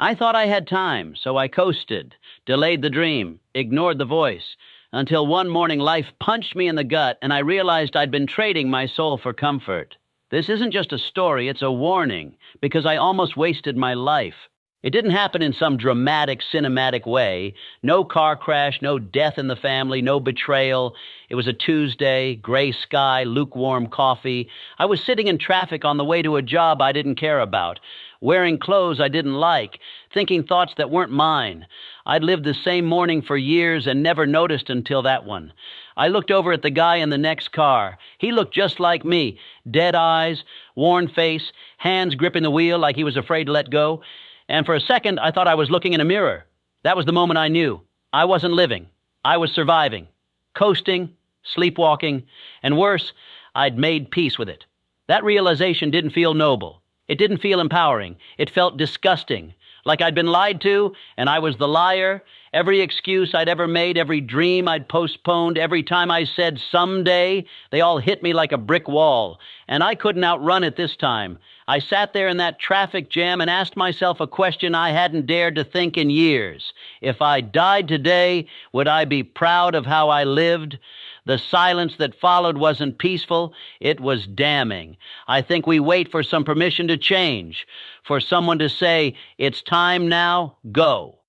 I thought I had time, so I coasted, delayed the dream, ignored the voice, until one morning life punched me in the gut and I realized I'd been trading my soul for comfort. This isn't just a story, it's a warning, because I almost wasted my life. It didn't happen in some dramatic, cinematic way. No car crash, no death in the family, no betrayal. It was a Tuesday, gray sky, lukewarm coffee. I was sitting in traffic on the way to a job I didn't care about, wearing clothes I didn't like, thinking thoughts that weren't mine. I'd lived the same morning for years and never noticed until that one. I looked over at the guy in the next car. He looked just like me, dead eyes, worn face, hands gripping the wheel like he was afraid to let go. And for a second, I thought I was looking in a mirror. That was the moment I knew. I wasn't living. I was surviving, coasting, sleepwalking, and worse, I'd made peace with it. That realization didn't feel noble. It didn't feel empowering. It felt disgusting, like I'd been lied to, and I was the liar. Every excuse I'd ever made, every dream I'd postponed, every time I said someday, they all hit me like a brick wall, and I couldn't outrun it this time. I sat there in that traffic jam and asked myself a question I hadn't dared to think in years. If I died today, would I be proud of how I lived? The silence that followed wasn't peaceful, it was damning. I think we wait for some permission to change, for someone to say, it's time now, go.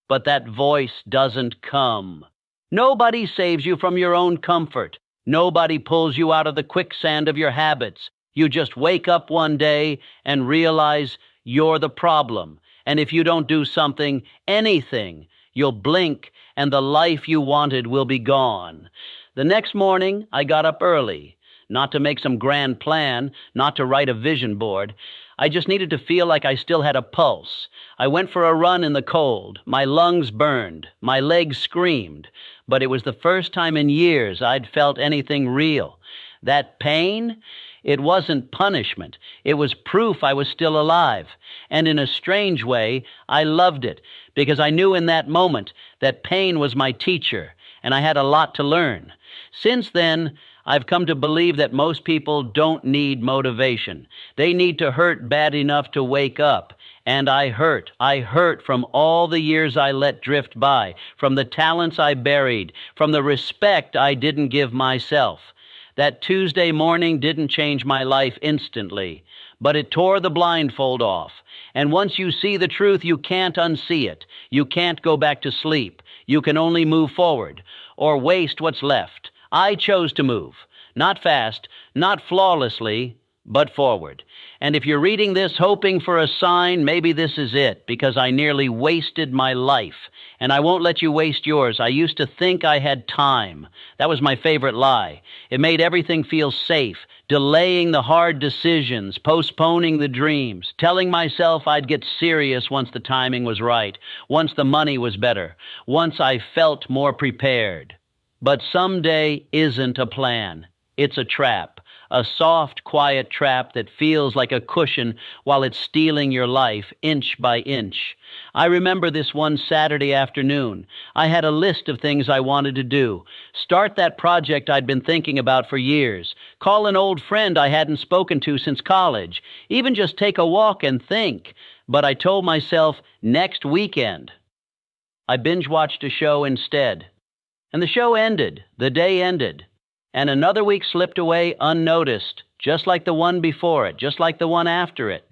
But that voice doesn't come. Nobody saves you from your own comfort. Nobody pulls you out of the quicksand of your habits. You just wake up one day and realize you're the problem. And if you don't do something, anything, you'll blink and the life you wanted will be gone. The next morning, I got up early, not to make some grand plan, not to write a vision board. I just needed to feel like I still had a pulse. I went for a run in the cold. My lungs burned. My legs screamed. But it was the first time in years I'd felt anything real. That pain, it wasn't punishment. It was proof I was still alive. And in a strange way, I loved it, because I knew in that moment that pain was my teacher, and I had a lot to learn. Since then, I've come to believe that most people don't need motivation. They need to hurt bad enough to wake up. And I hurt. I hurt from all the years I let drift by, from the talents I buried, from the respect I didn't give myself. That Tuesday morning didn't change my life instantly, but it tore the blindfold off. And once you see the truth, you can't unsee it. You can't go back to sleep. You can only move forward, or waste what's left. I chose to move, not fast, not flawlessly, but forward. And if you're reading this hoping for a sign, maybe this is it, because I nearly wasted my life. And I won't let you waste yours. I used to think I had time. That was my favorite lie. It made everything feel safe, delaying the hard decisions, postponing the dreams, telling myself I'd get serious once the timing was right, once the money was better, once I felt more prepared. But someday isn't a plan. It's a trap. A soft, quiet trap that feels like a cushion while it's stealing your life inch by inch. I remember this one Saturday afternoon. I had a list of things I wanted to do. Start that project I'd been thinking about for years. Call an old friend I hadn't spoken to since college. Even just take a walk and think. But I told myself, next weekend. I binge-watched a show instead. And the show ended. The day ended. And another week slipped away unnoticed, just like the one before it, just like the one after it.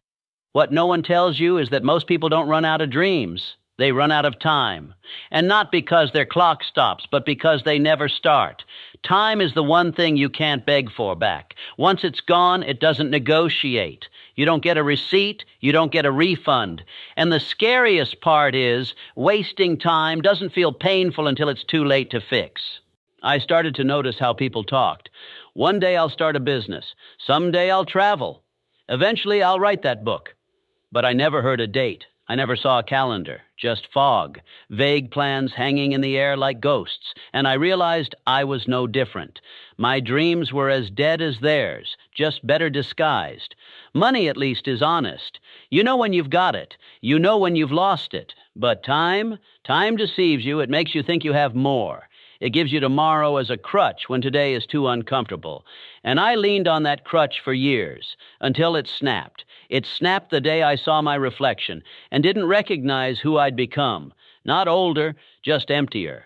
What no one tells you is that most people don't run out of dreams. They run out of time. And not because their clock stops, but because they never start. Time is the one thing you can't beg for back. Once it's gone, it doesn't negotiate. You don't get a receipt, you don't get a refund. And the scariest part is, wasting time doesn't feel painful until it's too late to fix. I started to notice how people talked. One day I'll start a business. Someday I'll travel. Eventually I'll write that book. But I never heard a date. I never saw a calendar, just fog, vague plans hanging in the air like ghosts. And I realized I was no different. My dreams were as dead as theirs, just better disguised. Money, at least, is honest. You know when you've got it. You know when you've lost it. But time deceives you. It makes you think you have more. It gives you tomorrow as a crutch when today is too uncomfortable. And I leaned on that crutch for years, until it snapped. It snapped the day I saw my reflection and didn't recognize who I'd become. Not older, just emptier.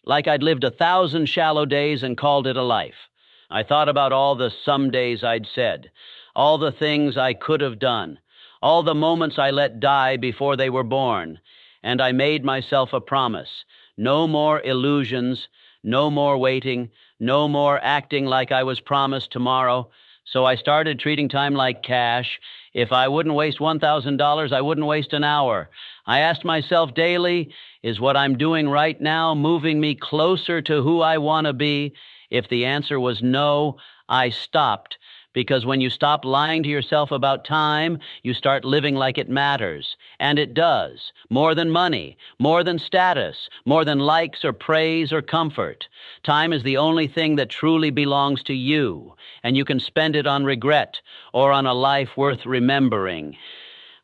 Like I'd lived 1,000 shallow days and called it a life. I thought about all the some days I'd said, all the things I could have done, all the moments I let die before they were born, and I made myself a promise. No more illusions, no more waiting, no more acting like I was promised tomorrow. So I started treating time like cash. If I wouldn't waste $1,000, I wouldn't waste an hour. I asked myself daily, is what I'm doing right now moving me closer to who I want to be? If the answer was no, I stopped. Because when you stop lying to yourself about time, you start living like it matters. And it does. More than money, more than status, more than likes or praise or comfort. Time is the only thing that truly belongs to you, and you can spend it on regret or on a life worth remembering.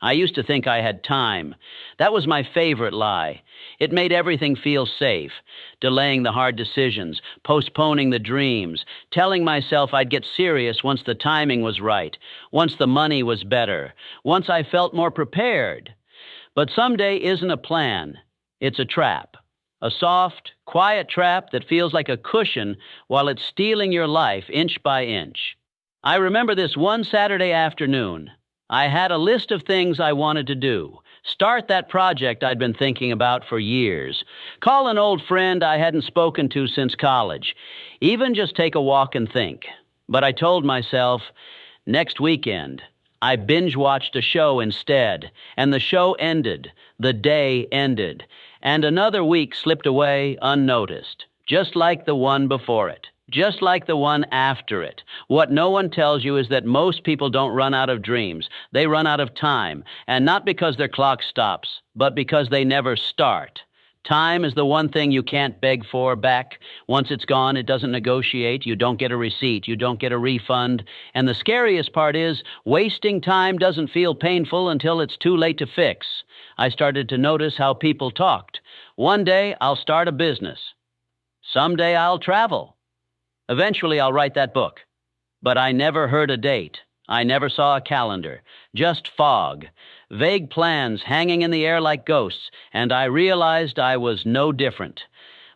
I used to think I had time. That was my favorite lie. It made everything feel safe. Delaying the hard decisions, postponing the dreams, telling myself I'd get serious once the timing was right, once the money was better, once I felt more prepared. But someday isn't a plan. It's a trap. A soft, quiet trap that feels like a cushion while it's stealing your life inch by inch. I remember this one Saturday afternoon. I had a list of things I wanted to do. Start that project I'd been thinking about for years. Call an old friend I hadn't spoken to since college. Even just take a walk and think. But I told myself, next weekend. I binge-watched a show instead, and the show ended. The day ended. And another week slipped away unnoticed, just like the one before it. Just like the one after it. What no one tells you is that most people don't run out of dreams. They run out of time, and not because their clock stops, but because they never start. Time is the one thing you can't beg for back. Once it's gone, it doesn't negotiate. You don't get a receipt. You don't get a refund. And the scariest part is, wasting time doesn't feel painful until it's too late to fix. I started to notice how people talked. One day, I'll start a business. Someday, I'll travel. Eventually, I'll write that book. But I never heard a date. I never saw a calendar. Just fog. Vague plans hanging in the air like ghosts, and I realized I was no different.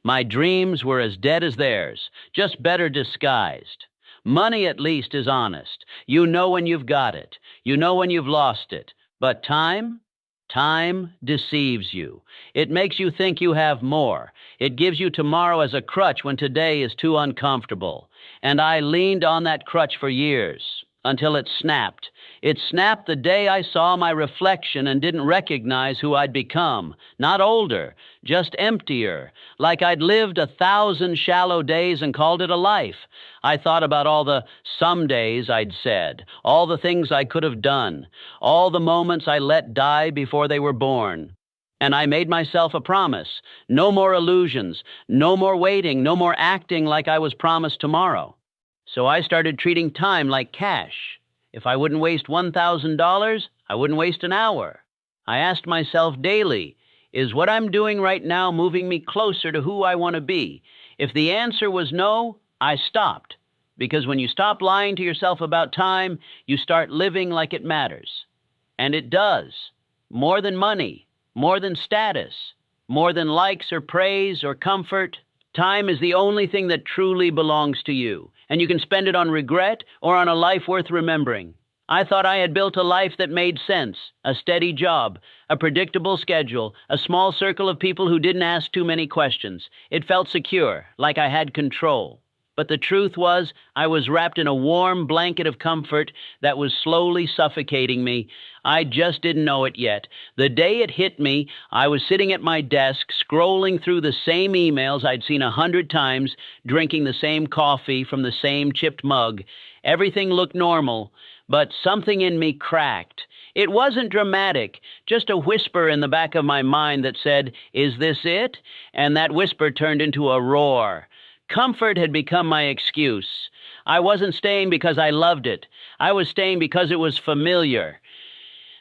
My dreams were as dead as theirs, just better disguised. Money, at least, is honest. You know when you've got it. You know when you've lost it. But time? Time deceives you. It makes you think you have more. It gives you tomorrow as a crutch when today is too uncomfortable. And I leaned on that crutch for years, until it snapped. It snapped the day I saw my reflection and didn't recognize who I'd become. Not older, just emptier, like I'd lived 1,000 shallow days and called it a life. I thought about all the some days I'd said, all the things I could have done, all the moments I let die before they were born. And I made myself a promise. No more illusions, no more waiting, no more acting like I was promised tomorrow. So I started treating time like cash. If I wouldn't waste $1,000, I wouldn't waste an hour. I asked myself daily, is what I'm doing right now moving me closer to who I want to be? If the answer was no, I stopped. Because when you stop lying to yourself about time, you start living like it matters. And it does. More than money, more than status, more than likes or praise or comfort. Time is the only thing that truly belongs to you, and you can spend it on regret or on a life worth remembering. I thought I had built a life that made sense, a steady job, a predictable schedule, a small circle of people who didn't ask too many questions. It felt secure, like I had control. But the truth was, I was wrapped in a warm blanket of comfort that was slowly suffocating me. I just didn't know it yet. The day it hit me, I was sitting at my desk, scrolling through the same emails I'd seen 100 times, drinking the same coffee from the same chipped mug. Everything looked normal, but something in me cracked. It wasn't dramatic, just a whisper in the back of my mind that said, "Is this it?" And that whisper turned into a roar. Comfort had become my excuse. I wasn't staying because I loved it. I was staying because it was familiar.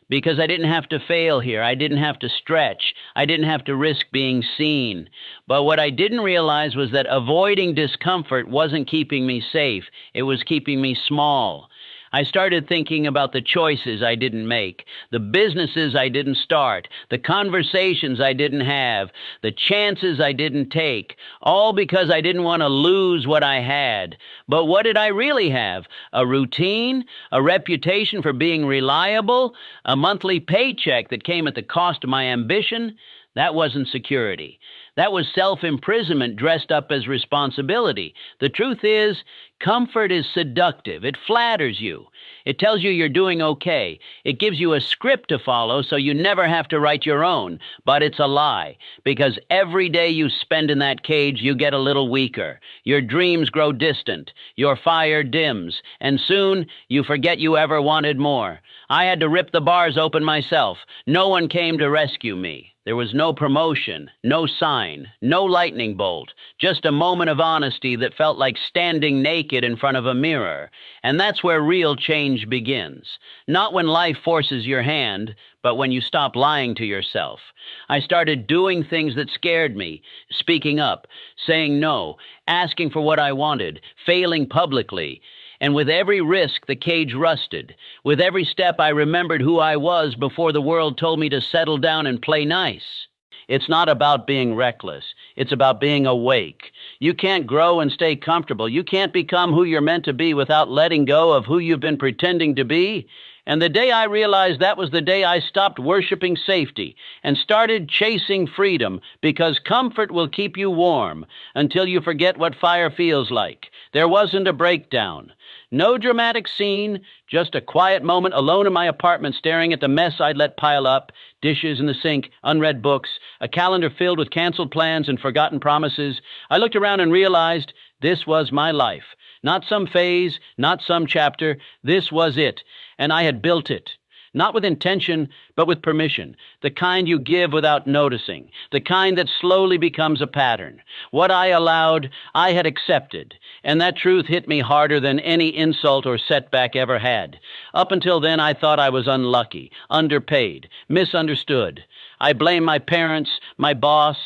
Because I didn't have to fail here. I didn't have to stretch. I didn't have to risk being seen. But what I didn't realize was that avoiding discomfort wasn't keeping me safe. It was keeping me small. I started thinking about the choices I didn't make, the businesses I didn't start, the conversations I didn't have, the chances I didn't take, all because I didn't want to lose what I had. But what did I really have? A routine, a reputation for being reliable, a monthly paycheck that came at the cost of my ambition? That wasn't security. That was self-imprisonment dressed up as responsibility. The truth is, comfort is seductive. It flatters you. It tells you you're doing okay. It gives you a script to follow so you never have to write your own. But it's a lie, because every day you spend in that cage, you get a little weaker. Your dreams grow distant. Your fire dims. And soon, you forget you ever wanted more. I had to rip the bars open myself. No one came to rescue me. There was no promotion, no sign, no lightning bolt, just a moment of honesty that felt like standing naked in front of a mirror. And that's where real change begins. Not when life forces your hand, but when you stop lying to yourself. I started doing things that scared me, speaking up, saying no, asking for what I wanted, failing publicly. And with every risk, the cage rusted. With every step, I remembered who I was before the world told me to settle down and play nice. It's not about being reckless. It's about being awake. You can't grow and stay comfortable. You can't become who you're meant to be without letting go of who you've been pretending to be. And the day I realized that was the day I stopped worshiping safety and started chasing freedom, because comfort will keep you warm until you forget what fire feels like. There wasn't a breakdown. No dramatic scene, just a quiet moment alone in my apartment staring at the mess I'd let pile up, dishes in the sink, unread books, a calendar filled with canceled plans and forgotten promises. I looked around and realized this was my life. Not some phase, not some chapter. This was it, and I had built it. Not with intention, but with permission. The kind you give without noticing. The kind that slowly becomes a pattern. What I allowed, I had accepted. And that truth hit me harder than any insult or setback ever had. Up until then, I thought I was unlucky, underpaid, misunderstood. I blamed my parents, my boss,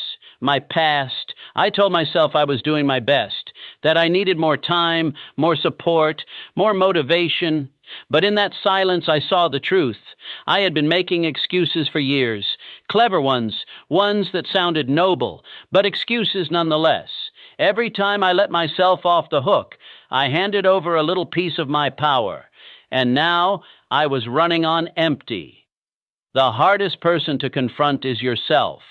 my past. I told myself I was doing my best, that I needed more time, more support, more motivation. But in that silence, I saw the truth. I had been making excuses for years, clever ones that sounded noble, but excuses nonetheless. Every time I let myself off the hook, I handed over a little piece of my power. And now I was running on empty. The hardest person to confront is yourself,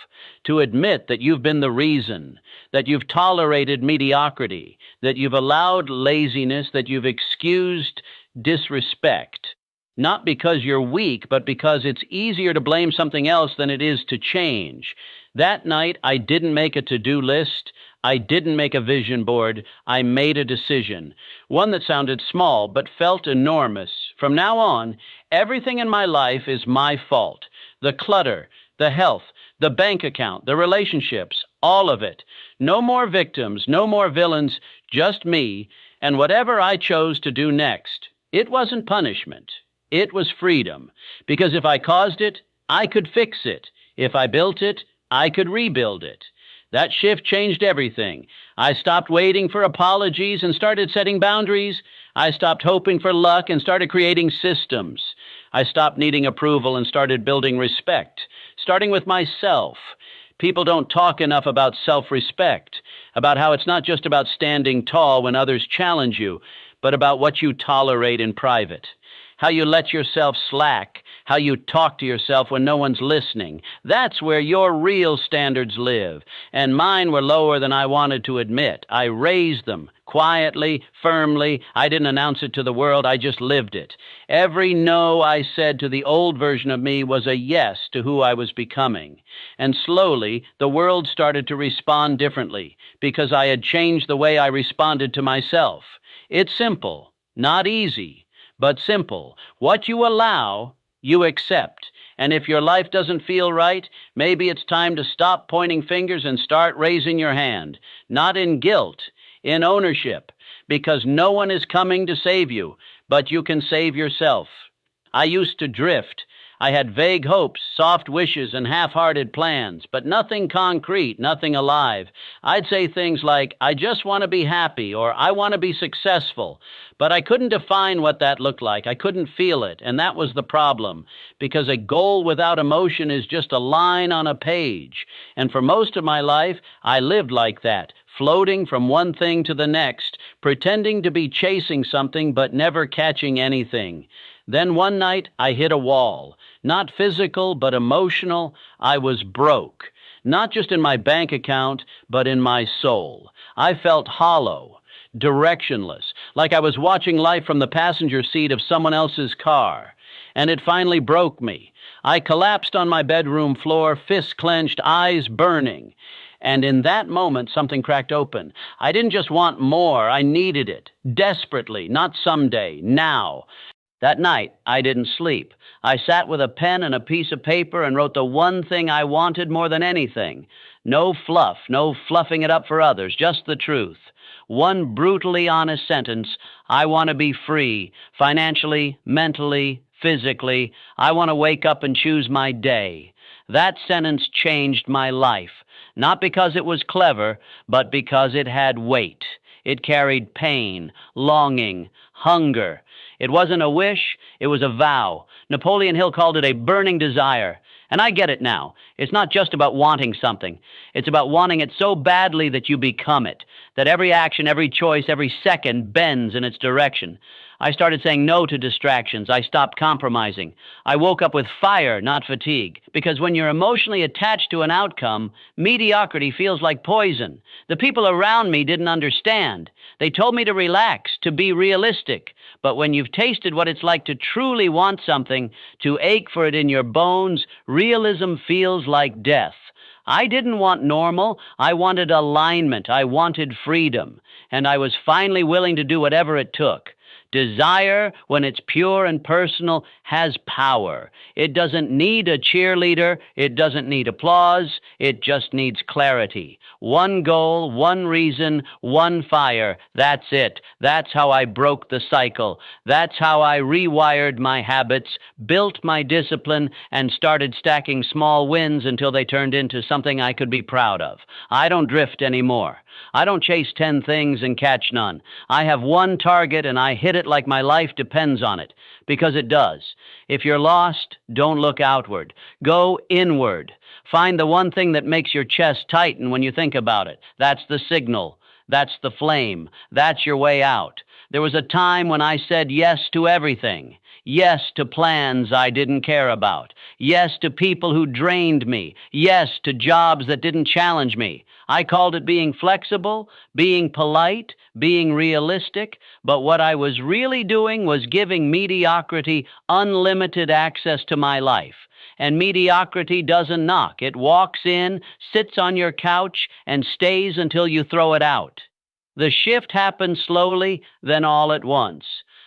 to admit that you've been the reason, that you've tolerated mediocrity, that you've allowed laziness, that you've excused disrespect. Not because you're weak, but because it's easier to blame something else than it is to change. That night, I didn't make a to-do list. I didn't make a vision board. I made a decision. One that sounded small, but felt enormous. From now on, everything in my life is my fault. The clutter, the health, the bank account, the relationships, all of it. No more victims, no more villains, just me, and whatever I chose to do next. It wasn't punishment. It was freedom. Because if I caused it, I could fix it. If I built it, I could rebuild it. That shift changed everything. I stopped waiting for apologies and started setting boundaries. I stopped hoping for luck and started creating systems. I stopped needing approval and started building respect, starting with myself. People don't talk enough about self-respect, about how it's not just about standing tall when others challenge you, but about what you tolerate in private, how you let yourself slack, how you talk to yourself when no one's listening. That's where your real standards live, and mine were lower than I wanted to admit. I raised them, quietly, firmly. I didn't announce it to the world, I just lived it. Every no I said to the old version of me was a yes to who I was becoming. And slowly, the world started to respond differently, because I had changed the way I responded to myself. It's simple, not easy, but simple. What you allow, you accept. And if your life doesn't feel right, maybe it's time to stop pointing fingers and start raising your hand. Not in guilt, in ownership, because no one is coming to save you, but you can save yourself. I used to drift. I had vague hopes, soft wishes, and half-hearted plans, but nothing concrete, nothing alive. I'd say things like, I just want to be happy, or I want to be successful. But I couldn't define what that looked like. I couldn't feel it, and that was the problem, because a goal without emotion is just a line on a page. And for most of my life, I lived like that, floating from one thing to the next, pretending to be chasing something but never catching anything. Then one night, I hit a wall. Not physical, but emotional. I was broke. Not just in my bank account, but in my soul. I felt hollow, directionless, like I was watching life from the passenger seat of someone else's car. And it finally broke me. I collapsed on my bedroom floor, fists clenched, eyes burning. And in that moment, something cracked open. I didn't just want more, I needed it. Desperately, not someday, now. That night, I didn't sleep. I sat with a pen and a piece of paper and wrote the one thing I wanted more than anything. No fluff, no fluffing it up for others, just the truth. One brutally honest sentence: I want to be free, financially, mentally, physically. I want to wake up and choose my day. That sentence changed my life, not because it was clever, but because it had weight. It carried pain, longing, hunger. It wasn't a wish, it was a vow. Napoleon Hill called it a burning desire. And I get it now. It's not just about wanting something. It's about wanting it so badly that you become it, that every action, every choice, every second bends in its direction. I started saying no to distractions. I stopped compromising. I woke up with fire, not fatigue. Because when you're emotionally attached to an outcome, mediocrity feels like poison. The people around me didn't understand. They told me to relax, to be realistic. But when you've tasted what it's like to truly want something, to ache for it in your bones, realism feels like death. I didn't want normal. I wanted alignment. I wanted freedom. And I was finally willing to do whatever it took. Desire, when it's pure and personal, has power. It doesn't need a cheerleader. It doesn't need applause. It just needs clarity. One goal, one reason, one fire. That's it. That's how I broke the cycle. That's how I rewired my habits, built my discipline, and started stacking small wins until they turned into something I could be proud of. I don't drift anymore. I don't chase 10 things and catch none. I have one target and I hit it like my life depends on it, because it does. If you're lost, don't look outward. Go inward. Find the one thing that makes your chest tighten when you think about it. That's the signal. That's the flame. That's your way out. There was a time when I said yes to everything. Yes to plans I didn't care about. Yes to people who drained me. Yes to jobs that didn't challenge me. I called it being flexible, being polite, being realistic, but what I was really doing was giving mediocrity unlimited access to my life. And mediocrity doesn't knock. It walks in, sits on your couch, and stays until you throw it out. The shift happened slowly, then all at once.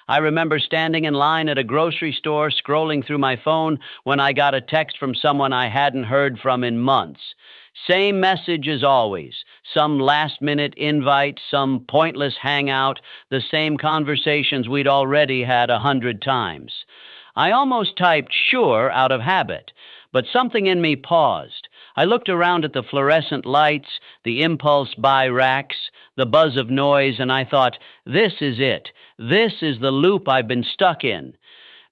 I remember standing in line at a grocery store, scrolling through my phone, when I got a text from someone I hadn't heard from in months. Same message as always. Some last-minute invite, some pointless hangout, the same conversations we'd already had 100 times. I almost typed sure out of habit, but something in me paused. I looked around at the fluorescent lights, the impulse buy racks, the buzz of noise, and I thought, this is it. This is the loop I've been stuck in.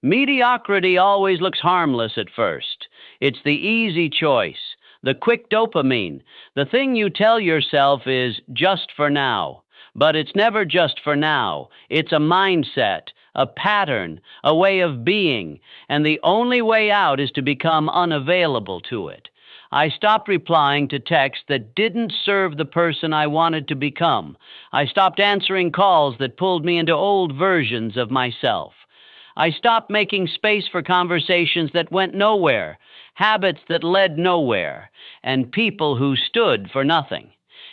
Mediocrity always looks harmless at first. It's the easy choice, the quick dopamine. The thing you tell yourself is just for now. But it's never just for now. It's a mindset, a pattern, a way of being, and the only way out is to become unavailable to it. I stopped replying to texts that didn't serve the person I wanted to become. I stopped answering calls that pulled me into old versions of myself. I stopped making space for conversations that went nowhere, habits that led nowhere, and people who stood for nothing.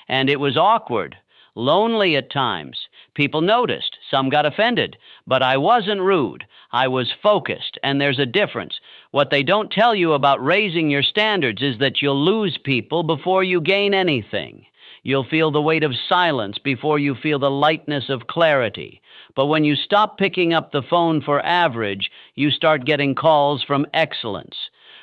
And it was awkward, lonely at times. People noticed, some got offended, but I wasn't rude. I was focused, and there's a difference. What they don't tell you about raising your standards is that you'll lose people before you gain anything. You'll feel the weight of silence before you feel the lightness of clarity. But when you stop picking up the phone for average, you start getting calls from excellence,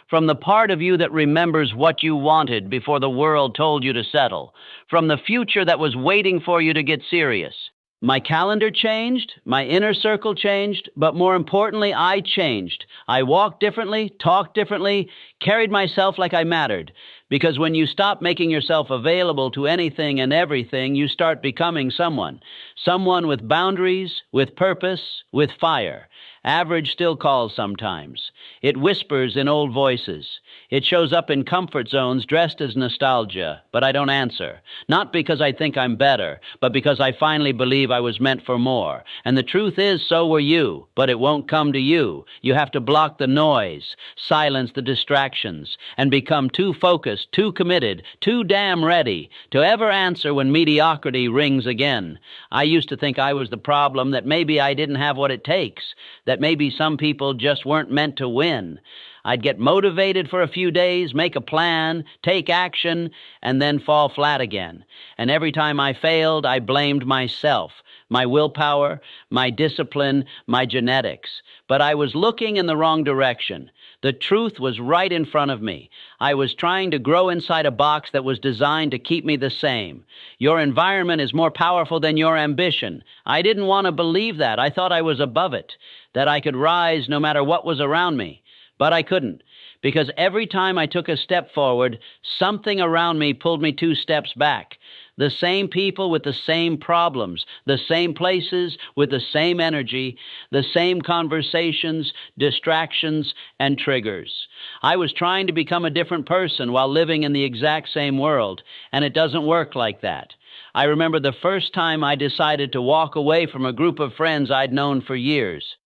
from the part of you that remembers what you wanted before the world told you to settle, from the future that was waiting for you to get serious. My calendar changed, my inner circle changed, but more importantly, I changed. I walked differently, talked differently, carried myself like I mattered. Because when you stop making yourself available to anything and everything, you start becoming someone. Someone with boundaries, with purpose, with fire. Average still calls sometimes. It whispers in old voices. It shows up in comfort zones dressed as nostalgia, but I don't answer. Not because I think I'm better, but because I finally believe I was meant for more. And the truth is, so were you, but it won't come to you. You have to block the noise, silence the distractions, and become too focused, too committed, too damn ready to ever answer when mediocrity rings again. I used to think I was the problem, that maybe I didn't have what it takes, that maybe some people just weren't meant to win. I'd get motivated for a few days, make a plan, take action, and then fall flat again. And every time I failed, I blamed myself, my willpower, my discipline, my genetics. But I was looking in the wrong direction. The truth was right in front of me. I was trying to grow inside a box that was designed to keep me the same. Your environment is more powerful than your ambition. I didn't want to believe that. I thought I was above it, that I could rise no matter what was around me. But I couldn't, because every time I took a step forward, something around me pulled me 2 steps back. The same people with the same problems, the same places with the same energy, the same conversations, distractions, and triggers. I was trying to become a different person while living in the exact same world, and it doesn't work like that. I remember the first time I decided to walk away from a group of friends I'd known for years.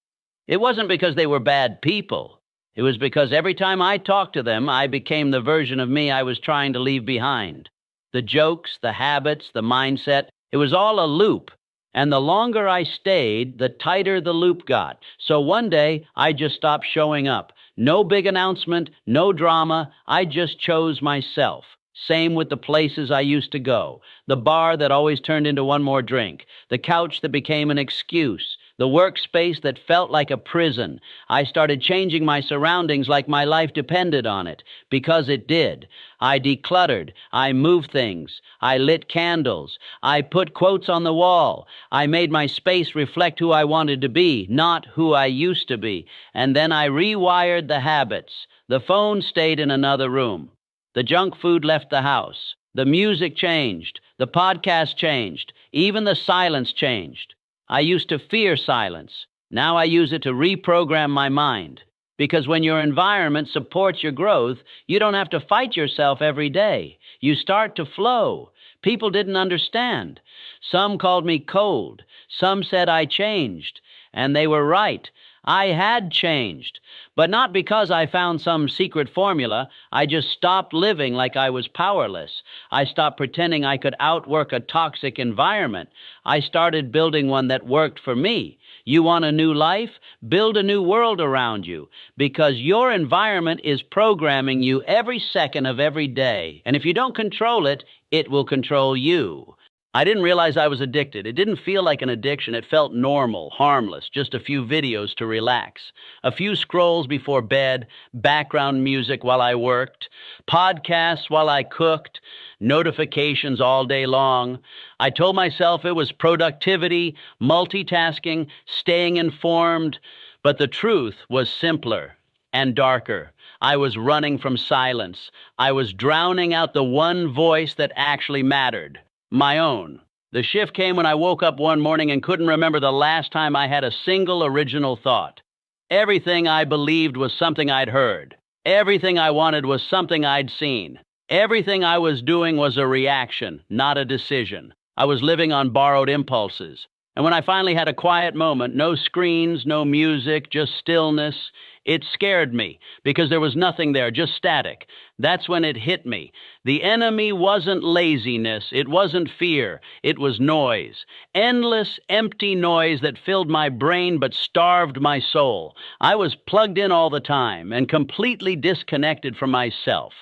It wasn't because they were bad people. It was because every time I talked to them, I became the version of me I was trying to leave behind. The jokes, the habits, the mindset, it was all a loop. And the longer I stayed, the tighter the loop got. So one day, I just stopped showing up. No big announcement, no drama. I just chose myself. Same with the places I used to go. The bar that always turned into one more drink. The couch that became an excuse. The workspace that felt like a prison. I started changing my surroundings like my life depended on it, because it did. I decluttered. I moved things. I lit candles. I put quotes on the wall. I made my space reflect who I wanted to be, not who I used to be. And then I rewired the habits. The phone stayed in another room. The junk food left the house. The music changed. The podcast changed. Even the silence changed. I used to fear silence. Now I use it to reprogram my mind. Because when your environment supports your growth, you don't have to fight yourself every day. You start to flow. People didn't understand. Some called me cold. Some said I changed. And they were right. I had changed. But not because I found some secret formula. I just stopped living like I was powerless. I stopped pretending I could outwork a toxic environment. I started building one that worked for me. You want a new life? Build a new world around you, because your environment is programming you every second of every day. And if you don't control it, it will control you. I didn't realize I was addicted. It didn't feel like an addiction. It felt normal, harmless, just a few videos to relax, a few scrolls before bed, background music while I worked, podcasts while I cooked, notifications all day long. I told myself it was productivity, multitasking, staying informed, but the truth was simpler and darker. I was running from silence. I was drowning out the one voice that actually mattered. My own. The shift came when I woke up one morning and couldn't remember the last time I had a single original thought. Everything I believed was something I'd heard. Everything I wanted was something I'd seen. Everything I was doing was a reaction, not a decision. I was living on borrowed impulses. And when I finally had a quiet moment, no screens, no music, just stillness, it scared me because there was nothing there, just static. That's when it hit me. The enemy wasn't laziness. It wasn't fear. It was noise. Endless, empty noise that filled my brain but starved my soul. I was plugged in all the time and completely disconnected from myself.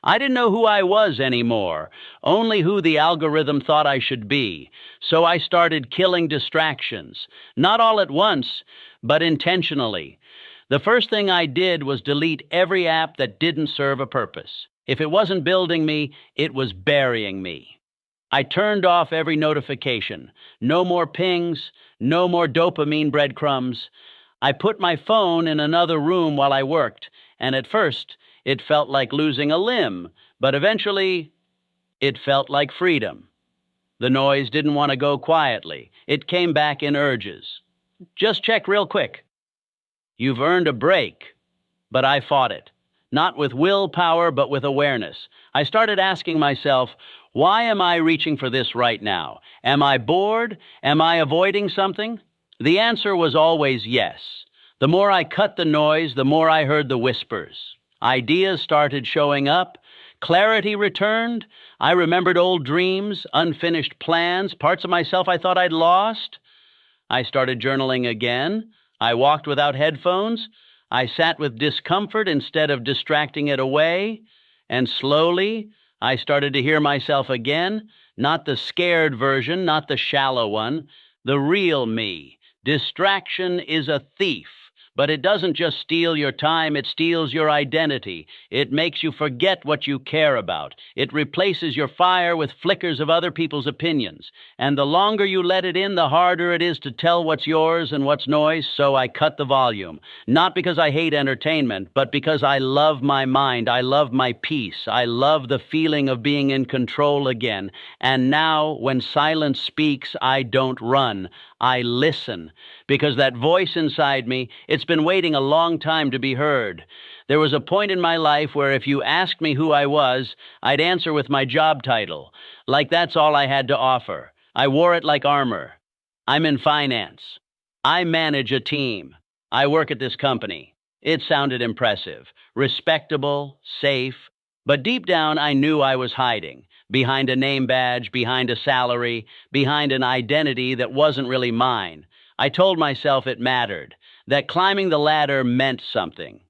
I didn't know who I was anymore, only who the algorithm thought I should be. So I started killing distractions, not all at once, but intentionally. The first thing I did was delete every app that didn't serve a purpose. If it wasn't building me, it was burying me. I turned off every notification. No more pings, no more dopamine breadcrumbs. I put my phone in another room while I worked, and at first, it felt like losing a limb, but eventually, it felt like freedom. The noise didn't want to go quietly. It came back in urges. Just check real quick. You've earned a break, but I fought it. Not with willpower, but with awareness. I started asking myself, why am I reaching for this right now? Am I bored? Am I avoiding something? The answer was always yes. The more I cut the noise, the more I heard the whispers. Ideas started showing up. Clarity returned. I remembered old dreams, unfinished plans, parts of myself I thought I'd lost. I started journaling again. I walked without headphones. I sat with discomfort instead of distracting it away. And slowly, I started to hear myself again, not the scared version, not the shallow one, the real me. Distraction is a thief, but it doesn't just steal your time, it steals your identity. It makes you forget what you care about. It replaces your fire with flickers of other people's opinions. And the longer you let it in, the harder it is to tell what's yours and what's noise, so I cut the volume. Not because I hate entertainment, but because I love my mind. I love my peace. I love the feeling of being in control again. And now, when silence speaks, I don't run. I listen, because that voice inside me, it's been waiting a long time to be heard. There was a point in my life where if you asked me who I was, I'd answer with my job title, like that's all I had to offer. I wore it like armor. I'm in finance. I manage a team. I work at this company. It sounded impressive, respectable, safe, but deep down I knew I was hiding. Behind a name badge, behind a salary, behind an identity that wasn't really mine. I told myself it mattered, that climbing the ladder meant something,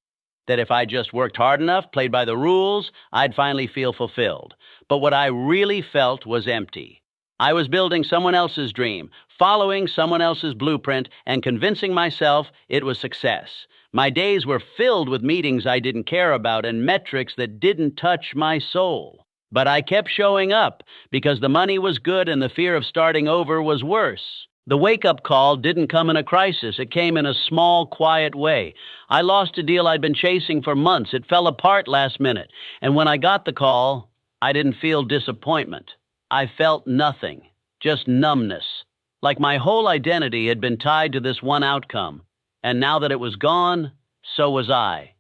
that if I just worked hard enough, played by the rules, I'd finally feel fulfilled. But what I really felt was empty. I was building someone else's dream, following someone else's blueprint, and convincing myself it was success. My days were filled with meetings I didn't care about and metrics that didn't touch my soul. But I kept showing up because the money was good and the fear of starting over was worse. The wake-up call didn't come in a crisis. It came in a small, quiet way. I lost a deal I'd been chasing for months. It fell apart last minute. And when I got the call, I didn't feel disappointment. I felt nothing, just numbness, like my whole identity had been tied to this one outcome. And now that it was gone, so was I.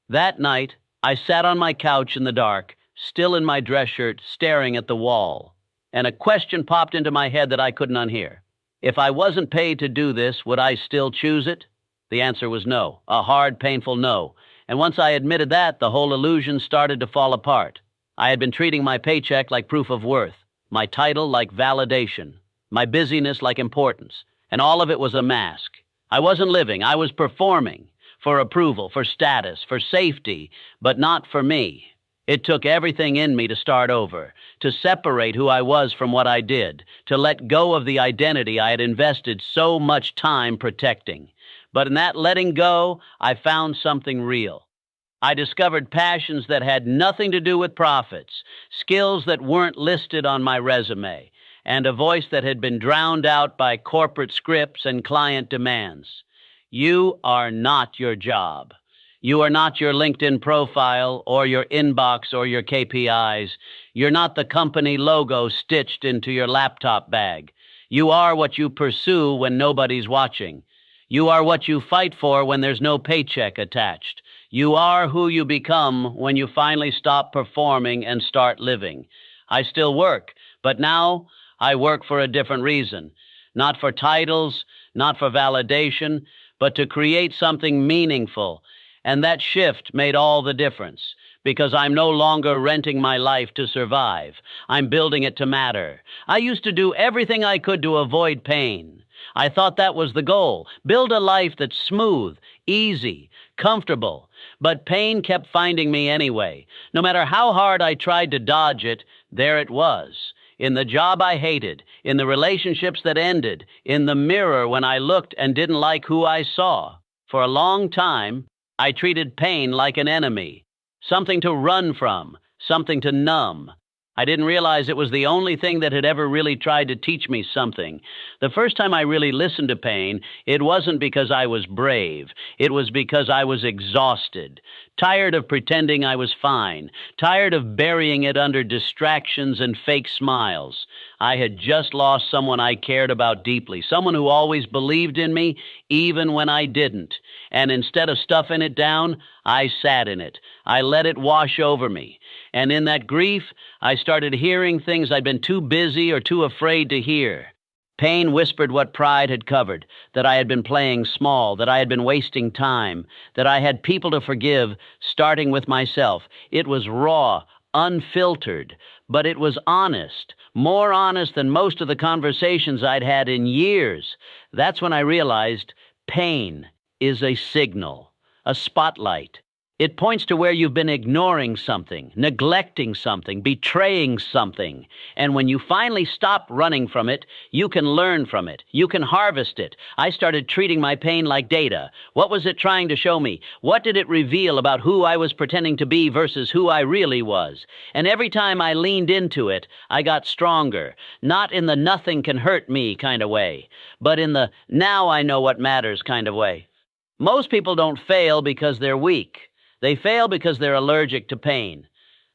That night, I sat on my couch in the dark, still in my dress shirt, staring at the wall. And a question popped into my head that I couldn't unhear. If I wasn't paid to do this, would I still choose it? The answer was no, a hard, painful no. And once I admitted that, the whole illusion started to fall apart. I had been treating my paycheck like proof of worth, my title like validation, my busyness like importance, and all of it was a mask. I wasn't living, I was performing, for approval, for status, for safety, but not for me. It took everything in me to start over, to separate who I was from what I did, to let go of the identity I had invested so much time protecting. But in that letting go, I found something real. I discovered passions that had nothing to do with profits, skills that weren't listed on my resume, and a voice that had been drowned out by corporate scripts and client demands. You are not your job. You are not your LinkedIn profile or your inbox or your KPIs. You're not the company logo stitched into your laptop bag. You are what you pursue when nobody's watching. You are what you fight for when there's no paycheck attached. You are who you become when you finally stop performing and start living. I still work, but now I work for a different reason. Not for titles, not for validation, but to create something meaningful. And that shift made all the difference, because I'm no longer renting my life to survive. I'm building it to matter. I used to do everything I could to avoid pain. I thought that was the goal. Build a life that's smooth, easy, comfortable. But pain kept finding me anyway. No matter how hard I tried to dodge it, there it was. In the job I hated, in the relationships that ended, in the mirror when I looked and didn't like who I saw. For a long time, I treated pain like an enemy, something to run from, something to numb. I didn't realize it was the only thing that had ever really tried to teach me something. The first time I really listened to pain, it wasn't because I was brave. It was because I was exhausted, tired of pretending I was fine, tired of burying it under distractions and fake smiles. I had just lost someone I cared about deeply, someone who always believed in me, even when I didn't. And instead of stuffing it down, I sat in it. I let it wash over me. And in that grief, I started hearing things I'd been too busy or too afraid to hear. Pain whispered what pride had covered, that I had been playing small, that I had been wasting time, that I had people to forgive, starting with myself. It was raw, unfiltered, but it was honest, more honest than most of the conversations I'd had in years. That's when I realized pain is a signal, a spotlight. It points to where you've been ignoring something, neglecting something, betraying something. And when you finally stop running from it, you can learn from it. You can harvest it. I started treating my pain like data. What was it trying to show me? What did it reveal about who I was pretending to be versus who I really was? And every time I leaned into it, I got stronger. Not in the nothing can hurt me kind of way, but in the now I know what matters kind of way. Most people don't fail because they're weak. They fail because they're allergic to pain.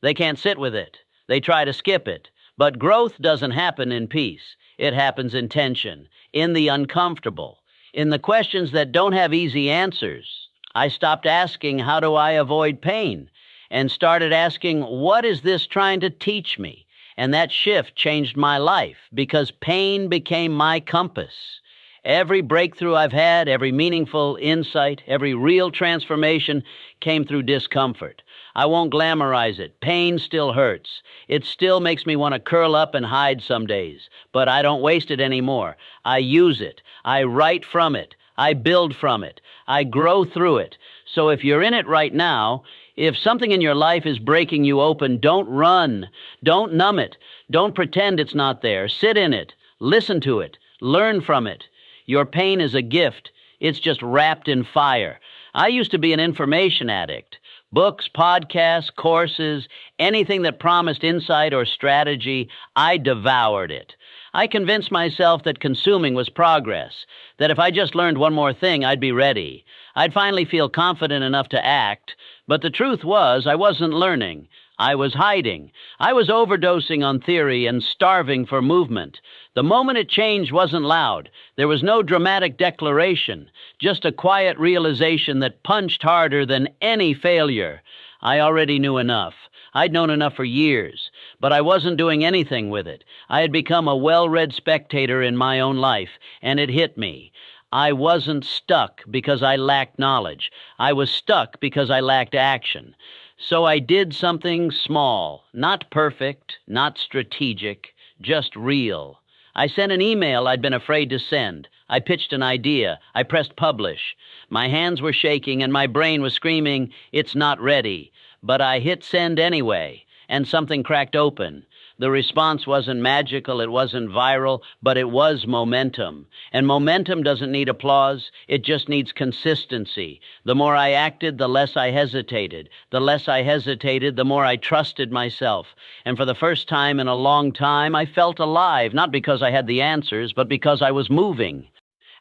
They can't sit with it. They try to skip it. But growth doesn't happen in peace. It happens in tension, in the uncomfortable, in the questions that don't have easy answers. I stopped asking, how do I avoid pain? And started asking, what is this trying to teach me? And that shift changed my life because pain became my compass. Every breakthrough I've had, every meaningful insight, every real transformation came through discomfort. I won't glamorize it. Pain still hurts. It still makes me want to curl up and hide some days. But I don't waste it anymore. I use it. I write from it. I build from it. I grow through it. So if you're in it right now, if something in your life is breaking you open, don't run. Don't numb it. Don't pretend it's not there. Sit in it. Listen to it. Learn from it. Your pain is a gift. It's just wrapped in fire. I used to be an information addict. Books, podcasts, courses, anything that promised insight or strategy, I devoured it. I convinced myself that consuming was progress, that if I just learned one more thing, I'd be ready. I'd finally feel confident enough to act, but the truth was I wasn't learning. I was hiding. I was overdosing on theory and starving for movement. The moment it changed wasn't loud. There was no dramatic declaration, just a quiet realization that punched harder than any failure. I already knew enough. I'd known enough for years, but I wasn't doing anything with it. I had become a well-read spectator in my own life, and it hit me. I wasn't stuck because I lacked knowledge. I was stuck because I lacked action. So I did something small, not perfect, not strategic, just real. I sent an email I'd been afraid to send. I pitched an idea. I pressed publish. My hands were shaking and my brain was screaming, it's not ready. But I hit send anyway, and something cracked open. The response wasn't magical, it wasn't viral, but it was momentum. And momentum doesn't need applause, it just needs consistency. The more I acted, the less I hesitated. The less I hesitated, the more I trusted myself. And for the first time in a long time, I felt alive, not because I had the answers, but because I was moving.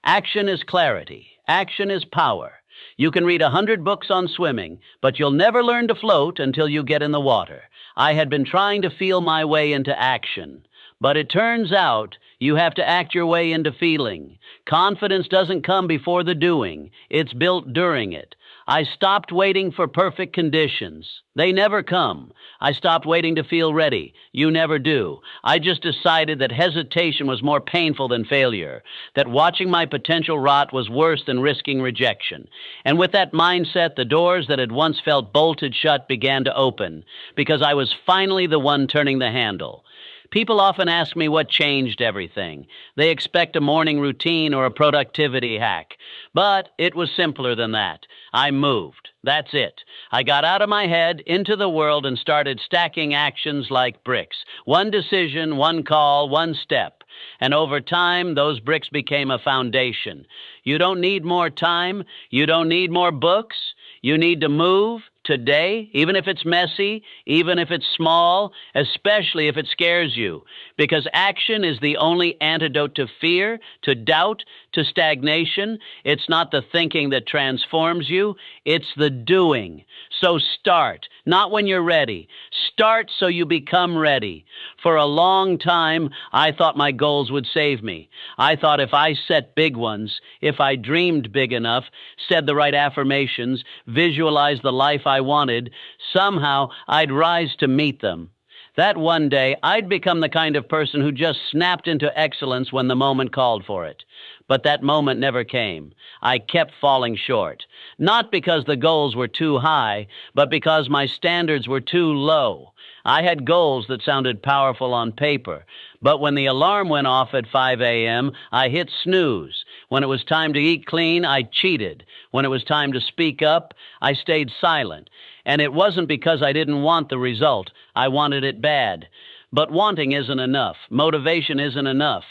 Action is clarity. Action is power. You can read 100 books on swimming, but you'll never learn to float until you get in the water. I had been trying to feel my way into action, but it turns out you have to act your way into feeling. Confidence doesn't come before the doing. It's built during it. I stopped waiting for perfect conditions. They never come. I stopped waiting to feel ready. You never do. I just decided that hesitation was more painful than failure, that watching my potential rot was worse than risking rejection. And with that mindset, the doors that had once felt bolted shut began to open, because I was finally the one turning the handle. People often ask me what changed everything. They expect a morning routine or a productivity hack. But it was simpler than that. I moved. That's it. I got out of my head, into the world, and started stacking actions like bricks. One decision, one call, one step. And over time, those bricks became a foundation. You don't need more time. You don't need more books. You need to move today, even if it's messy, even if it's small, especially if it scares you. Because action is the only antidote to fear, to doubt, to stagnation. It's not the thinking that transforms you, it's the doing. So start, not when you're ready. Start so you become ready. For a long time, I thought my goals would save me. I thought if I set big ones, if I dreamed big enough, said the right affirmations, visualized the life I wanted, somehow I'd rise to meet them. That one day, I'd become the kind of person who just snapped into excellence when the moment called for it. But that moment never came. I kept falling short. Not because the goals were too high, but because my standards were too low. I had goals that sounded powerful on paper, but when the alarm went off at 5 a.m., I hit snooze. When it was time to eat clean, I cheated. When it was time to speak up, I stayed silent. And it wasn't because I didn't want the result. I wanted it bad. But wanting isn't enough. Motivation isn't enough.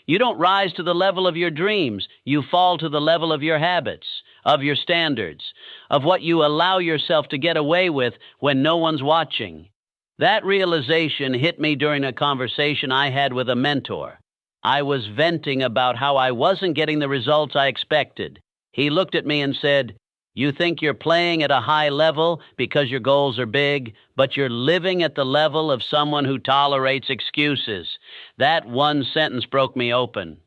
You don't rise to the level of your dreams. You fall to the level of your habits, of your standards, of what you allow yourself to get away with when no one's watching. That realization hit me during a conversation I had with a mentor. I was venting about how I wasn't getting the results I expected. He looked at me and said, "You think you're playing at a high level because your goals are big, but you're living at the level of someone who tolerates excuses." That one sentence broke me open.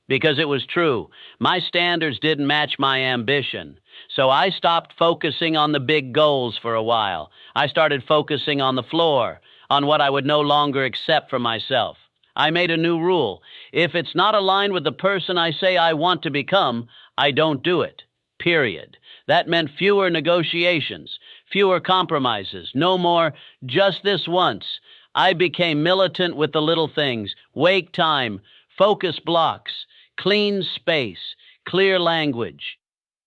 Because it was true. My standards didn't match my ambition. So I stopped focusing on the big goals for a while. I started focusing on the floor, on what I would no longer accept for myself. I made a new rule. If it's not aligned with the person I say I want to become, I don't do it. Period. That meant fewer negotiations, fewer compromises, no more just this once. I became militant with the little things: wake time, focus blocks, clean space, clear language,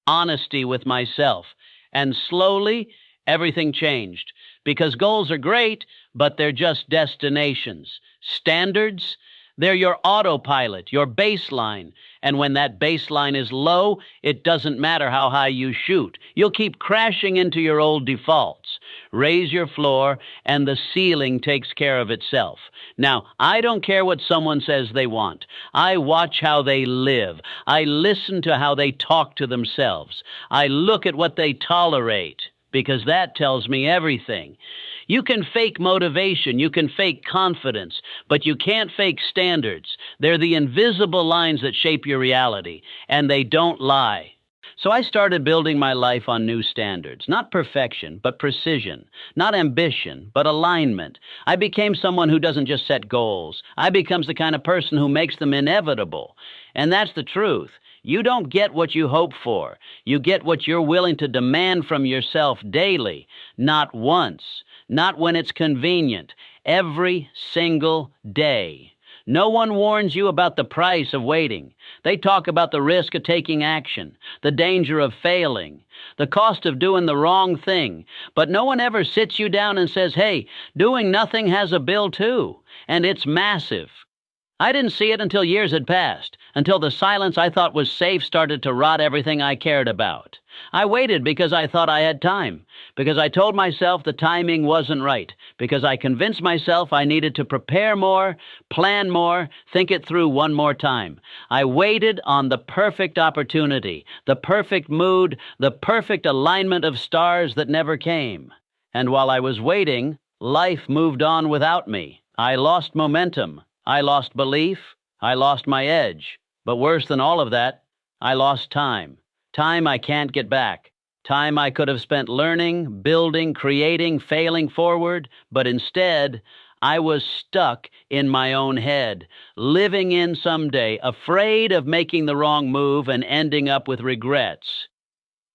honesty with myself. And slowly, everything changed. Because goals are great, but they're just destinations. Standards, they're your autopilot, your baseline. And when that baseline is low, it doesn't matter how high you shoot. You'll keep crashing into your old defaults. Raise your floor, and the ceiling takes care of itself. Now, I don't care what someone says they want. I watch how they live. I listen to how they talk to themselves. I look at what they tolerate, because that tells me everything. You can fake motivation, you can fake confidence, but you can't fake standards. They're the invisible lines that shape your reality, and they don't lie. So I started building my life on new standards. Not perfection, but precision. Not ambition, but alignment. I became someone who doesn't just set goals. I become the kind of person who makes them inevitable. And that's the truth. You don't get what you hope for. You get what you're willing to demand from yourself daily. Not once. Not when it's convenient. Every single day. No one warns you about the price of waiting. They talk about the risk of taking action, the danger of failing, the cost of doing the wrong thing. But no one ever sits you down and says, "Hey, doing nothing has a bill too, and it's massive." I didn't see it until years had passed, until the silence I thought was safe started to rot everything I cared about. I waited because I thought I had time, because I told myself the timing wasn't right, because I convinced myself I needed to prepare more, plan more, think it through one more time. I waited on the perfect opportunity, the perfect mood, the perfect alignment of stars that never came. And while I was waiting, life moved on without me. I lost momentum. I lost belief. I lost my edge. But worse than all of that, I lost time. Time I can't get back. Time I could have spent learning, building, creating, failing forward. But instead, I was stuck in my own head, living in someday, afraid of making the wrong move and ending up with regrets.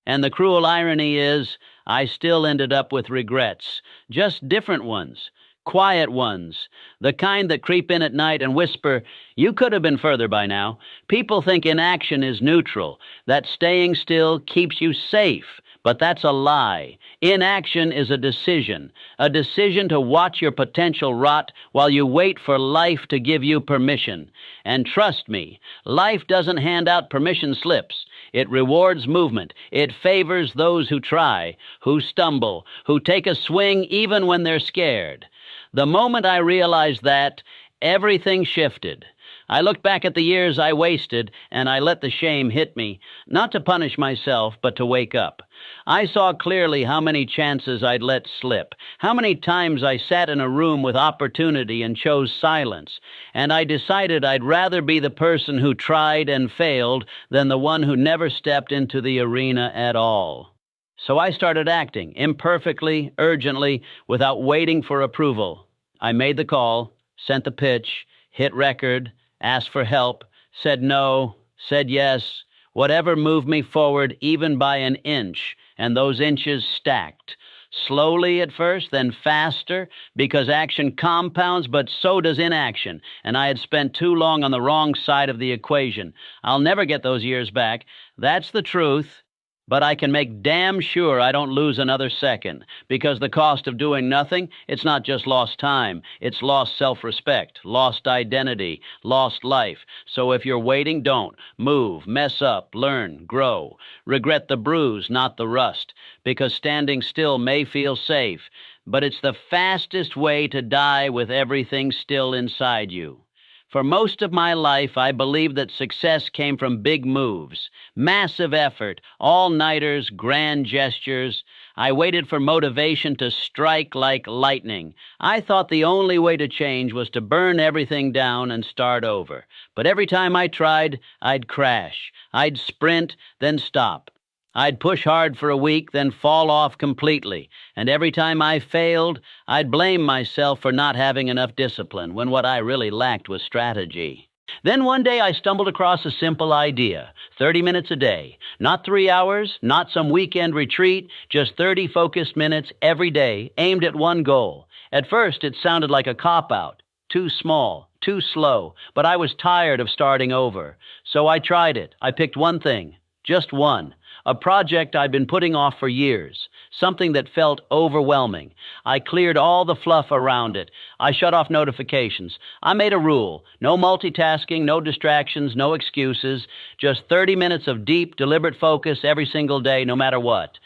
And the cruel irony is, I still ended up with regrets, just different ones. Quiet ones, the kind that creep in at night and whisper, "You could have been further by now." People think inaction is neutral, that staying still keeps you safe. But that's a lie. Inaction is a decision to watch your potential rot while you wait for life to give you permission. And trust me, life doesn't hand out permission slips. It rewards movement. It favors those who try, who stumble, who take a swing even when they're scared. The moment I realized that, everything shifted. I looked back at the years I wasted, and I let the shame hit me, not to punish myself, but to wake up. I saw clearly how many chances I'd let slip, how many times I sat in a room with opportunity and chose silence, and I decided I'd rather be the person who tried and failed than the one who never stepped into the arena at all. So I started acting, imperfectly, urgently, without waiting for approval. I made the call, sent the pitch, hit record, asked for help, said no, said yes, whatever moved me forward even by an inch, and those inches stacked. Slowly at first, then faster, because action compounds, but so does inaction, and I had spent too long on the wrong side of the equation. I'll never get those years back. That's the truth. But I can make damn sure I don't lose another second, because the cost of doing nothing, it's not just lost time, it's lost self-respect, lost identity, lost life. So if you're waiting, don't. Move, mess up, learn, grow. Regret the bruise, not the rust, because standing still may feel safe, but it's the fastest way to die with everything still inside you. For most of my life, I believed that success came from big moves, massive effort, all-nighters, grand gestures. I waited for motivation to strike like lightning. I thought the only way to change was to burn everything down and start over. But every time I tried, I'd crash. I'd sprint, then stop. I'd push hard for a week, then fall off completely. And every time I failed, I'd blame myself for not having enough discipline, when what I really lacked was strategy. Then one day I stumbled across a simple idea. 30 minutes a day. Not 3 hours, not some weekend retreat, just 30 focused minutes every day, aimed at one goal. At first, it sounded like a cop-out. Too small, too slow, but I was tired of starting over. So I tried it. I picked one thing, just one. A project I'd been putting off for years, something that felt overwhelming. I cleared all the fluff around it. I shut off notifications. I made a rule. No multitasking, no distractions, no excuses. Just 30 minutes of deep, deliberate focus every single day, no matter what.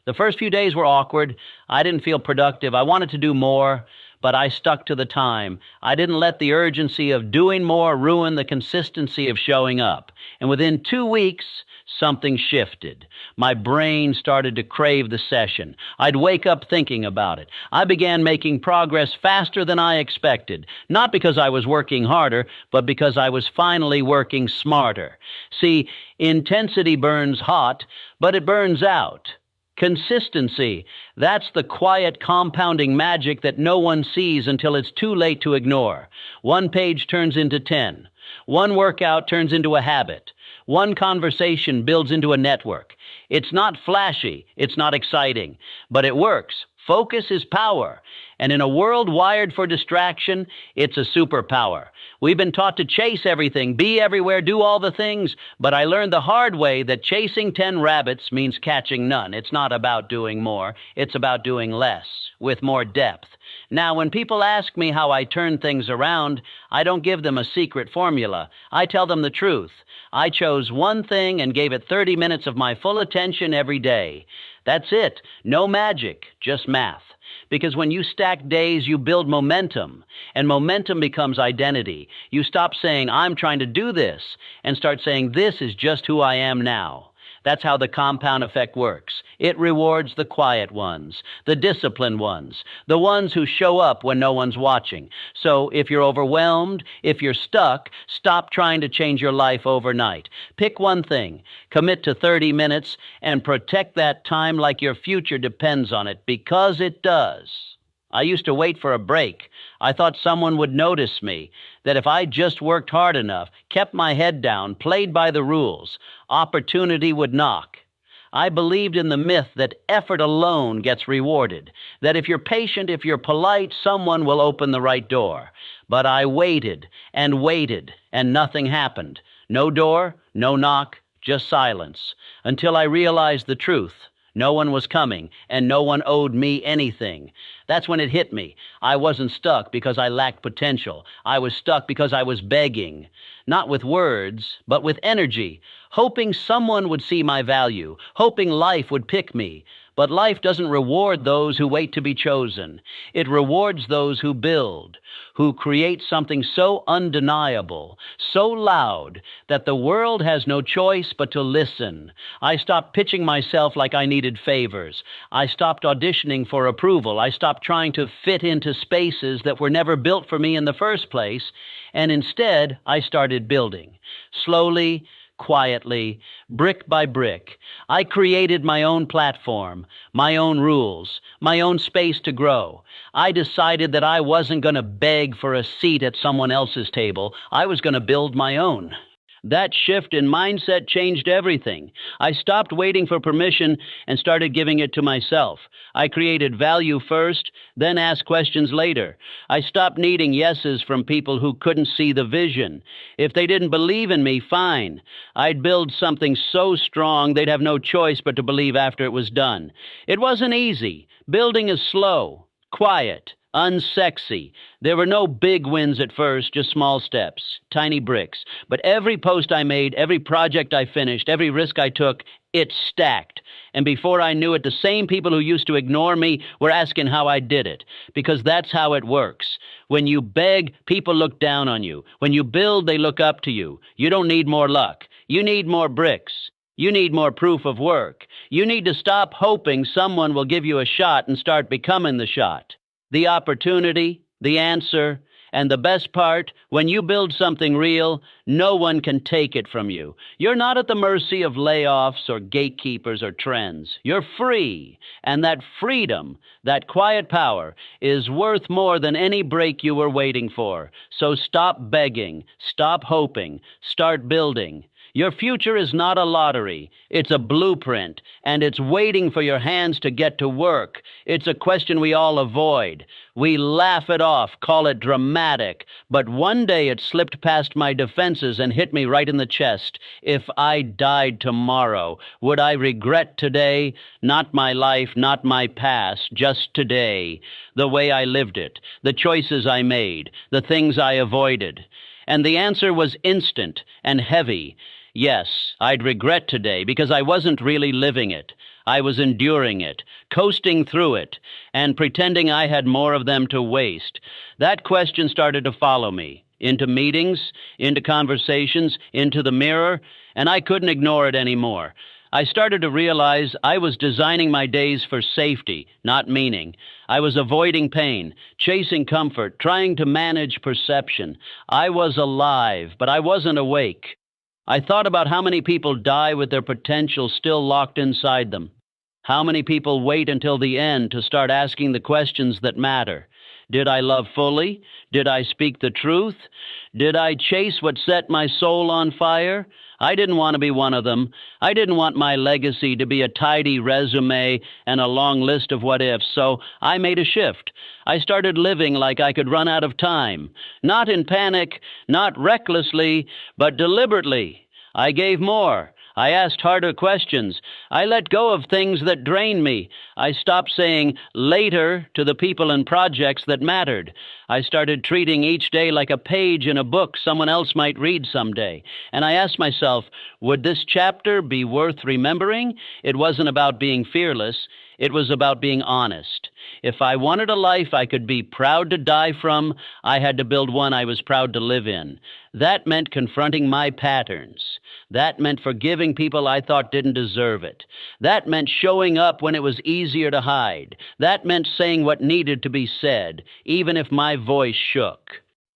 The first few days were awkward. I didn't feel productive. I wanted to do more, but I stuck to the time. I didn't let the urgency of doing more ruin the consistency of showing up. And within 2 weeks, something shifted. My brain started to crave the session. I'd wake up thinking about it. I began making progress faster than I expected, not because I was working harder, but because I was finally working smarter. See, intensity burns hot, but it burns out. Consistency, that's the quiet compounding magic that no one sees until it's too late to ignore. One page turns into 10. One workout turns into a habit. One conversation builds into a network. It's not flashy, it's not exciting, but it works. Focus is power, and in a world wired for distraction, it's a superpower. We've been taught to chase everything, be everywhere, do all the things, but I learned the hard way that chasing 10 rabbits means catching none. It's not about doing more, it's about doing less, with more depth. Now, when people ask me how I turn things around, I don't give them a secret formula. I tell them the truth. I chose one thing and gave it 30 minutes of my full attention every day. That's it. No magic, just math. Because when you stack days, you build momentum, and momentum becomes identity. You stop saying, "I'm trying to do this," and start saying, "This is just who I am now." That's how the compound effect works. It rewards the quiet ones, the disciplined ones, the ones who show up when no one's watching. So if you're overwhelmed, if you're stuck, stop trying to change your life overnight. Pick one thing, commit to 30 minutes, and protect that time like your future depends on it, because it does. I used to wait for a break. I thought someone would notice me, that if I just worked hard enough, kept my head down, played by the rules, opportunity would knock. I believed in the myth that effort alone gets rewarded, that if you're patient, if you're polite, someone will open the right door. But I waited, and nothing happened. No door, no knock, just silence, until I realized the truth. No one was coming, and no one owed me anything. That's when it hit me. I wasn't stuck because I lacked potential. I was stuck because I was begging. Not with words, but with energy, hoping someone would see my value, hoping life would pick me. But life doesn't reward those who wait to be chosen. It rewards those who build, who create something so undeniable, so loud, that the world has no choice but to listen. I stopped pitching myself like I needed favors. I stopped auditioning for approval. I stopped trying to fit into spaces that were never built for me in the first place, and instead I started building. Slowly, quietly, brick by brick, I created my own platform, my own rules, my own space to grow. I decided that I wasn't going to beg for a seat at someone else's table. I was going to build my own. That shift in mindset changed everything. I stopped waiting for permission and started giving it to myself. I created value first, then asked questions later. I stopped needing yeses from people who couldn't see the vision. If they didn't believe in me, fine. I'd build something so strong they'd have no choice but to believe after it was done. It wasn't easy. Building is slow, quiet, unsexy. There were no big wins at first, just small steps, tiny bricks. But every post I made, every project I finished, every risk I took, it stacked. And before I knew it, the same people who used to ignore me were asking how I did it. Because that's how it works. When you beg, people look down on you. When you build, they look up to you. You don't need more luck. You need more bricks. You need more proof of work. You need to stop hoping someone will give you a shot and start becoming the shot. The opportunity, the answer, and the best part, when you build something real, no one can take it from you. You're not at the mercy of layoffs or gatekeepers or trends. You're free, and that freedom, that quiet power, is worth more than any break you were waiting for. So stop begging, stop hoping, start building. Your future is not a lottery. It's a blueprint, and it's waiting for your hands to get to work. It's a question we all avoid. We laugh it off, call it dramatic, but one day it slipped past my defenses and hit me right in the chest. If I died tomorrow, would I regret today? Not my life, not my past, just today. The way I lived it, the choices I made, the things I avoided. And the answer was instant and heavy. Yes, I'd regret today because I wasn't really living it. I was enduring it, coasting through it, and pretending I had more of them to waste. That question started to follow me, into meetings, into conversations, into the mirror, and I couldn't ignore it anymore. I started to realize I was designing my days for safety, not meaning. I was avoiding pain, chasing comfort, trying to manage perception. I was alive, but I wasn't awake. I thought about how many people die with their potential still locked inside them. How many people wait until the end to start asking the questions that matter. Did I love fully? Did I speak the truth? Did I chase what set my soul on fire? I didn't want to be one of them. I didn't want my legacy to be a tidy resume and a long list of what-ifs, so I made a shift. I started living like I could run out of time. Not in panic, not recklessly, but deliberately. I gave more. I asked harder questions. I let go of things that drained me. I stopped saying later to the people and projects that mattered. I started treating each day like a page in a book someone else might read someday. And I asked myself, would this chapter be worth remembering? It wasn't about being fearless. It was about being honest. If I wanted a life I could be proud to die from, I had to build one I was proud to live in. That meant confronting my patterns. That meant forgiving people I thought didn't deserve it. That meant showing up when it was easier to hide. That meant saying what needed to be said, even if my voice shook.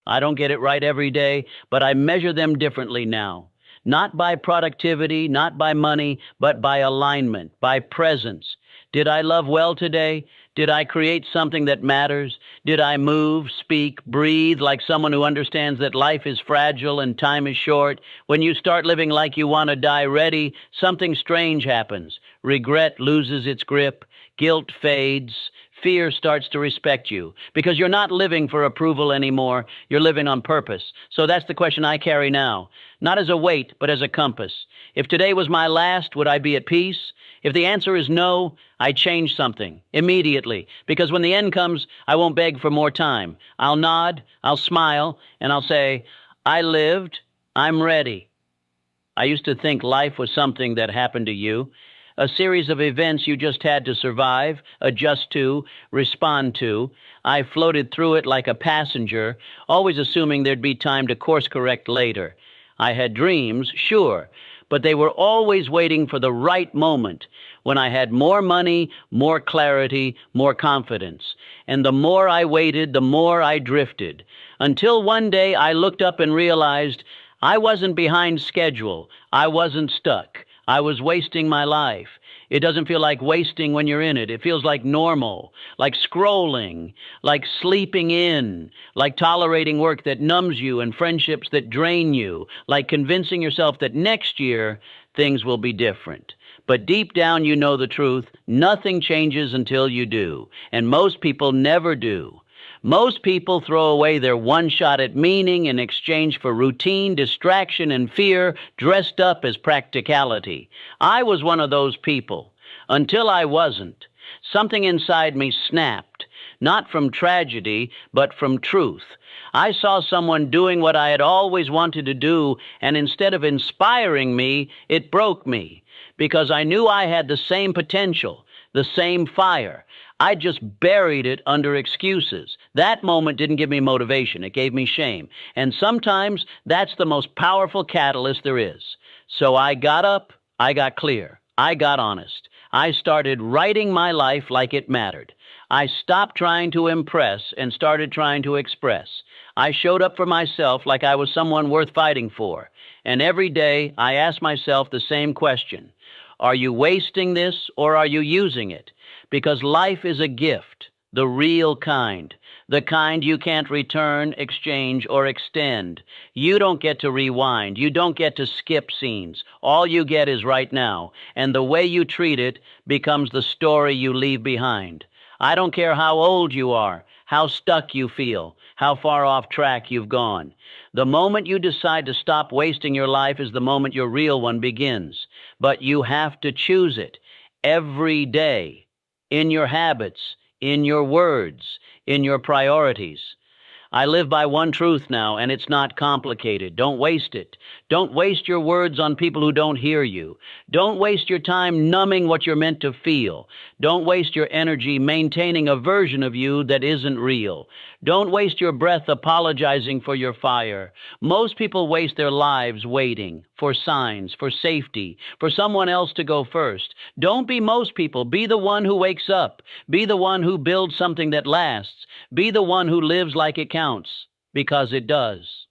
I don't get it right every day, but I measure them differently now. Not by productivity, not by money, but by alignment, by presence. Did I love well today? Did I create something that matters? Did I move, speak, breathe like someone who understands that life is fragile and time is short? When you start living like you want to die ready, something strange happens. Regret loses its grip. Guilt fades. Fear starts to respect you because you're not living for approval anymore. You're living on purpose. So that's the question I carry now, not as a weight, but as a compass. If today was my last, would I be at peace? If the answer is no, I change something immediately, because when the end comes, I won't beg for more time. I'll nod, I'll smile, and I'll say, I lived, I'm ready. I used to think life was something that happened to you, a series of events you just had to survive, adjust to, respond to. I floated through it like a passenger, always assuming there'd be time to course correct later. I had dreams, sure, but they were always waiting for the right moment, when I had more money, more clarity, more confidence. And the more I waited, the more I drifted, until one day I looked up and realized I wasn't behind schedule. I wasn't stuck. I was wasting my life. It doesn't feel like wasting when you're in it. It feels like normal, like scrolling, like sleeping in, like tolerating work that numbs you and friendships that drain you, like convincing yourself that next year things will be different. But deep down you know the truth. Nothing changes until you do. And most people never do. Most people throw away their one shot at meaning in exchange for routine, distraction, and fear dressed up as practicality. I was one of those people. Until I wasn't. Something inside me snapped, not from tragedy, but from truth. I saw someone doing what I had always wanted to do, and instead of inspiring me, it broke me, because I knew I had the same potential, the same fire. I just buried it under excuses. That moment didn't give me motivation. It gave me shame. And sometimes that's the most powerful catalyst there is. So I got up, I got clear, I got honest. I started writing my life like it mattered. I stopped trying to impress and started trying to express. I showed up for myself like I was someone worth fighting for. And every day I asked myself the same question. Are you wasting this or are you using it? Because life is a gift, the real kind, the kind you can't return, exchange, or extend. You don't get to rewind. You don't get to skip scenes. All you get is right now, and the way you treat it becomes the story you leave behind. I don't care how old you are, how stuck you feel, how far off track you've gone. The moment you decide to stop wasting your life is the moment your real one begins. But you have to choose it every day. In your habits, in your words, in your priorities. I live by one truth now, and it's not complicated. Don't waste it. Don't waste your words on people who don't hear you. Don't waste your time numbing what you're meant to feel. Don't waste your energy maintaining a version of you that isn't real. Don't waste your breath apologizing for your fire. Most people waste their lives waiting for signs, for safety, for someone else to go first. Don't be most people. Be the one who wakes up. Be the one who builds something that lasts. Be the one who lives like it counts, because it does.